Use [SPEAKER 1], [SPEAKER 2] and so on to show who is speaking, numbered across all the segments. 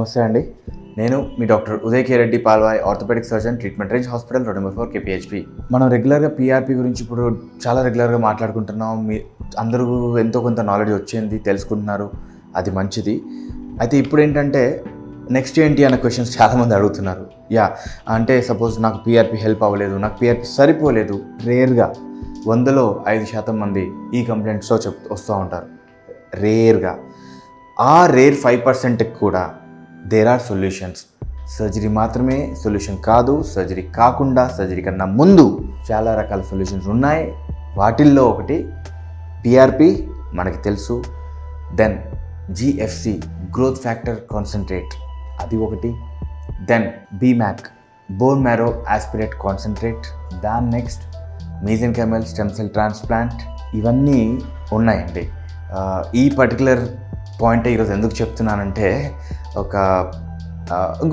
[SPEAKER 1] నమస్తే అండి. నేను మీ doctor Uday K Reddy Palvai, orthopaedic surgeon, treatment range hospital, road number 4 KPHP. మనం రెగ్యులర్గా పీఆర్పీ గురించి ఇప్పుడు చాలా రెగ్యులర్గా మాట్లాడుకుంటున్నాం. అందరూ ఎంతో కొంత నాలెడ్జ్ వచ్చింది, తెలుసుకుంటున్నారు, అది మంచిది. అయితే ఇప్పుడు ఏంటంటే నెక్స్ట్ ఏంటి అనే క్వశ్చన్స్ చాలామంది అడుగుతున్నారు. అంటే సపోజ్ నాకు పీఆర్పీ హెల్ప్ అవ్వలేదు, నాకు పీఆర్పీ సరిపోలేదు. రేర్గా 100లో 5% మంది ఈ కంప్లైంట్స్తో వస్తూ ఉంటారు. రేర్గా ఆ రేర్ 5%కి కూడా దేర్ ఆర్ సొల్యూషన్స్. సర్జరీ మాత్రమే సొల్యూషన్ కాదు, సర్జరీ కాకుండా, సర్జరీ కన్నా ముందు చాలా రకాల సొల్యూషన్స్ ఉన్నాయి. వాటిల్లో ఒకటి పీఆర్పీ, మనకి తెలుసు. Then GFC, growth factor concentrate, అది ఒకటి. Then BMAC, bone marrow aspirate concentrate. దాని next mesenchymal stem cell transplant. ఇవన్నీ ఉన్నాయండి. ఈ పర్టికులర్ పాయింట్ ఈరోజు ఎందుకు చెప్తున్నానంటే, ఒక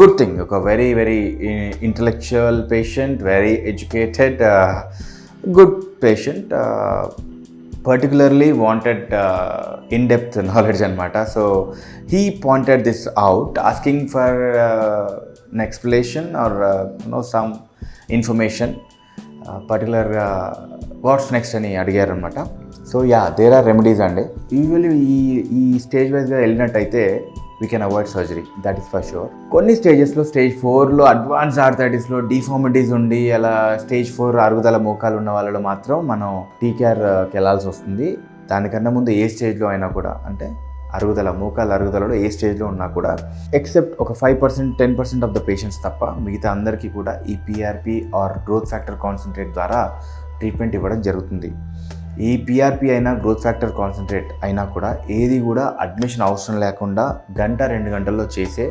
[SPEAKER 1] గుడ్ థింగ్, ఒక very intellectual patient, very educated, good patient, particularly wanted in-depth knowledge అనమాట. So he pointed this out, asking for an explanation or some information, particular what's next అని అడిగారు అనమాట. సో దేర్ ఆర్ రెమెడీస్ అండి. Usually ఈ stage వైజ్గా వెళ్ళినట్టయితే we can avoid surgery, that is for sure. కొన్ని స్టేజెస్లో, స్టేజ్ 4లో అడ్వాన్స్ ఆర్థరైటిస్లో డిఫార్మిటీస్ ఉండి అలా స్టేజ్ 4 అరుగుదల మోకాలు ఉన్న వాళ్ళలో మాత్రం మనం టీకేఆర్కి వెళ్ళాల్సి వస్తుంది. దానికన్నా ముందు ఏ స్టేజ్లో అయినా కూడా, అంటే మోకాలు అరుగుదలలో ఏ స్టేజ్లో ఉన్నా కూడా, ఎక్సెప్ట్ ఒక 5%, 10% ఆఫ్ ద పేషెంట్స్ తప్ప మిగతా అందరికీ కూడా ఈ PRP or growth factor concentrate ద్వారా ట్రీట్మెంట్ ఇవ్వడం జరుగుతుంది. ఈ పీఆర్పీ అయినా గ్రోత్ ఫ్యాక్టర్ కాన్సన్ట్రేట్ అయినా కూడా ఏది కూడా అడ్మిషన్ అవసరం లేకుండా 1-2 గంటల్లో చేసే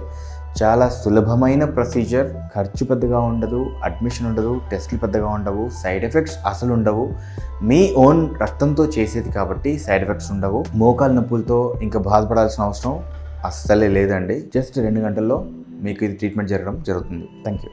[SPEAKER 1] చాలా సులభమైన ప్రొసీజర్. ఖర్చు పెద్దగా ఉండదు, అడ్మిషన్ ఉండదు, టెస్టులు పెద్దగా ఉండవు, సైడ్ ఎఫెక్ట్స్ అసలు ఉండవు. మీ ఓన్ రక్తంతో చేసేది కాబట్టి సైడ్ ఎఫెక్ట్స్ ఉండవు. మోకాలు నొప్పులతో ఇంకా బాధపడాల్సిన అవసరం అస్సలే లేదండి. జస్ట్ 2 గంటల్లో మీకు ఇది ట్రీట్మెంట్ జరగడం జరుగుతుంది. Thank you.